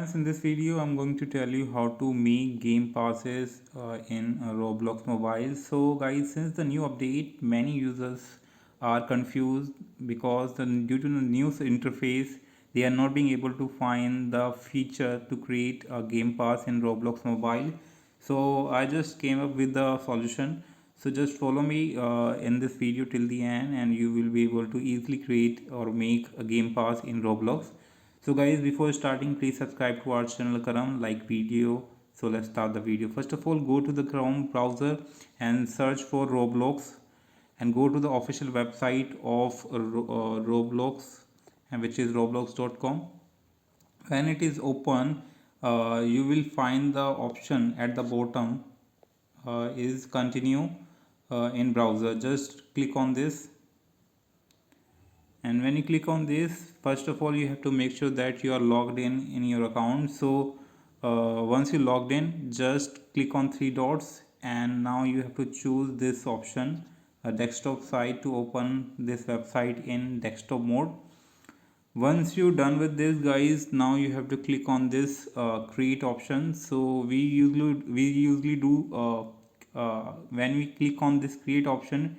In this video I'm going to tell you how to make game passes in Roblox mobile. So guys, since the new update, many users are confused because due to the new interface they are not being able to find the feature to create a game pass in Roblox mobile. So I just came up with the solution. So just follow me in this video till the end and you will be able to easily create or make a game pass in Roblox. So guys, before starting, please subscribe to our channel Karam, like video. So let's start the video. First of all, go to the Chrome browser and search for Roblox and go to the official website of Roblox, and which is roblox.com. When it is open, you will find the option at the bottom is continue in browser. Just click on this, and when you click on this, first of all you have to make sure that you are logged in your account. So once you logged in, just click on three dots and now you have to choose this option, a desktop site, to open this website in desktop mode. Once you're done with this guys, now you have to click on this create option. So we usually do when we click on this create option,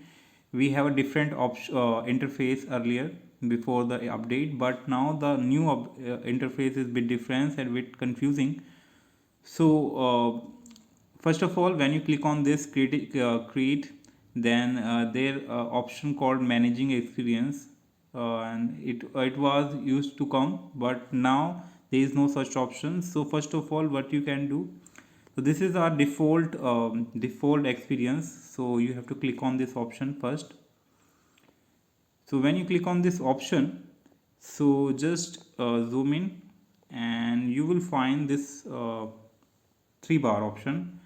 we have a different interface earlier before the update, but now the new interface is a bit different and a bit confusing. So first of all, when you click on this create, then there option called managing experience, and it was used to come, but now there is no such option. So first of all, what you can do, so this is our default experience, so you have to click on this option first. So when you click on this option, so just zoom in and you will find this three bar option.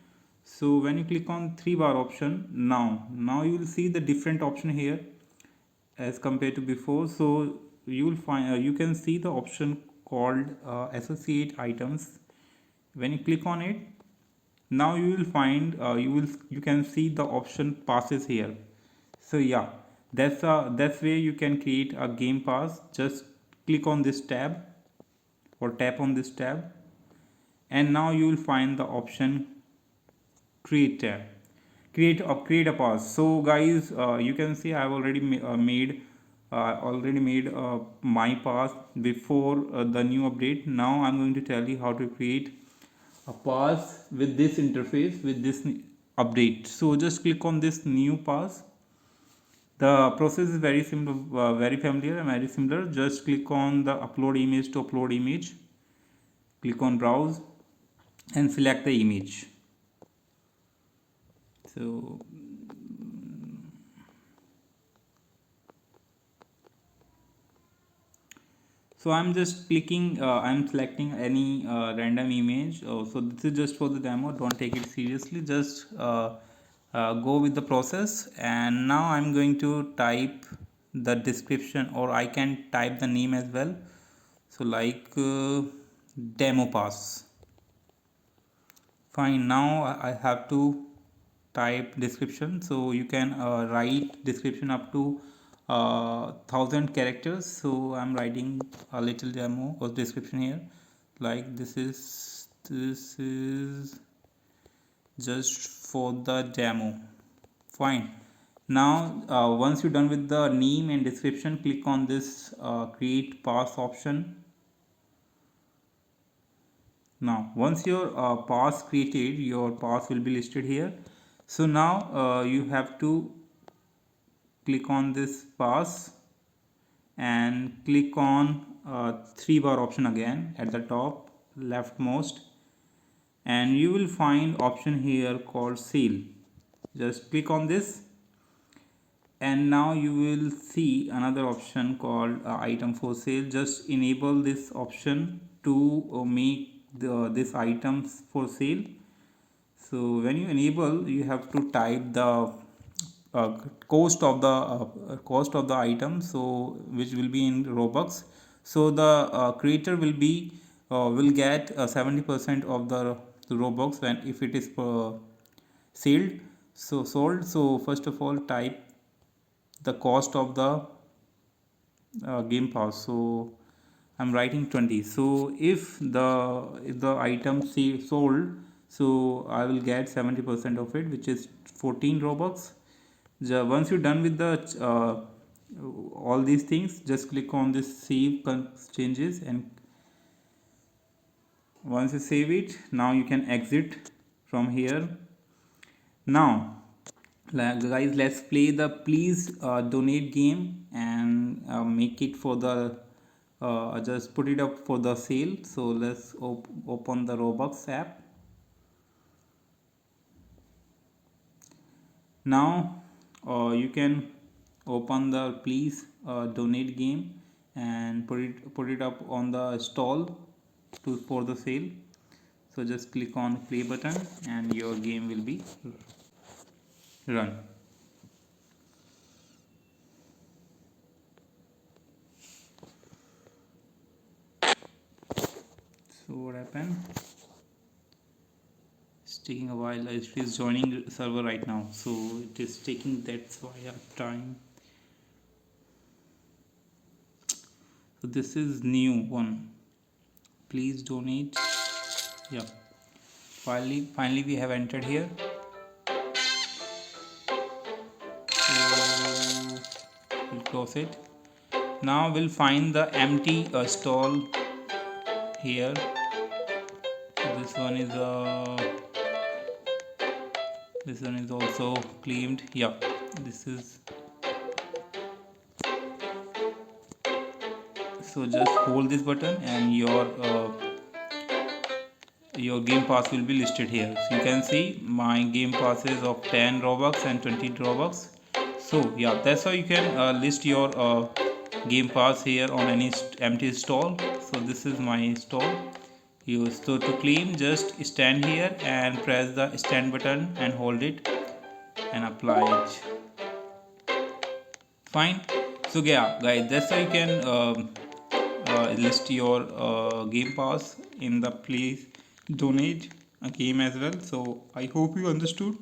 So when you click on three bar option, now you will see the different option here as compared to before. So you will find you can see the option called associate items. When you click on it, now you will find you can see the option passes here. So yeah, that's where you can create a game pass. Just click on this tab or tap on this tab, and now you will find the option create tab, create a pass. So guys, you can see I've already made my pass before the new update. Now I'm going to tell you how to create a pass with this interface with this update. So just click on this new pass. The process is very simple, very familiar and very similar. Just click on the upload image to upload image, click on browse and select the image. So I'm just clicking, I'm selecting any random image. So this is just for the demo, don't take it seriously, just go with the process. And now I'm going to type the description, or I can type the name as well. So like demo pass. Fine, now I have to type description. So you can write description up to 1,000 characters. So I'm writing a little demo or description here, like this is just for the demo. Fine. Now once you're done with the name and description, click on this create pass option. Now once your pass created, your pass will be listed here. So now you have to click on this pass and click on three bar option again at the top leftmost, and you will find option here called sale. Just click on this, and now you will see another option called item for sale. Just enable this option to make this items for sale. So when you enable, you have to type the cost of the item, so which will be in Robux. So the creator will get 70% of the Robux when if it is sold. So first of all, type the cost of the game pass. So I'm writing 20. So if the item sold, so I will get 70% of it, which is 14 robux. Once you're done with the all these things, just click on this save changes, and once you save it, now you can exit from here. Now guys, let's play the please donate game, and make it for the just put it up for the sale. So let's open the robux app. Now you can open the please donate game and put it up on the stall for the sale. So just click on play button and your game will be run. So what happened? It's taking a while. It is joining server right now, so it is taking, that's why time. So this is new one. Please donate. Yeah. Finally we have entered here. So we'll close it. Now we'll find the empty stall here. This one is also claimed. Yeah, this is. So just hold this button and your game pass will be listed here. So you can see my game passes of 10 robux and 20 robux. So yeah, that's how you can list your game pass here on any empty stall. So this is my stall. So to claim, just stand here and press the stand button and hold it and apply it. Fine. So yeah guys, that's how you can list your game pass in the please donate a game as well. So I hope you understood.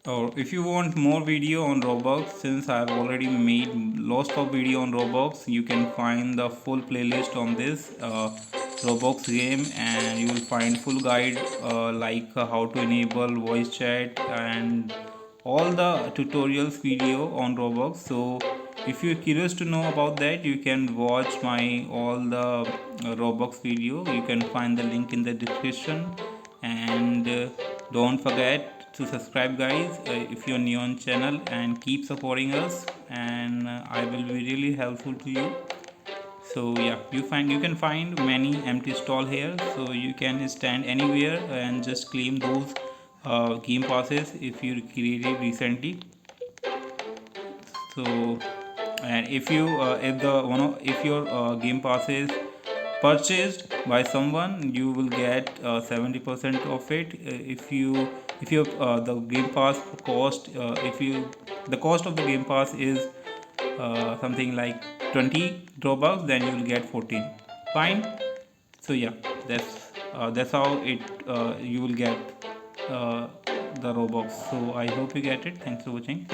Or if you want more video on roblox, since I have already made lots of video on roblox, you can find the full playlist on this roblox game, and you will find full guide like how to enable voice chat and all the tutorials video on roblox. So if you're curious to know about that, you can watch my all the roblox video. You can find the link in the description, and don't forget to subscribe guys if you're new on channel, and keep supporting us, and I will be really helpful to you. So yeah, you can find many empty stall here, so you can stand anywhere and just claim those game passes if you created recently. So and if you if your game pass is purchased by someone, you will get 70% of it. If you the game pass cost if you the cost of the game pass is something like 20 robux, then you will get 14. Fine. So yeah, that's how it you will get the robux. So I hope you get it. Thanks for watching.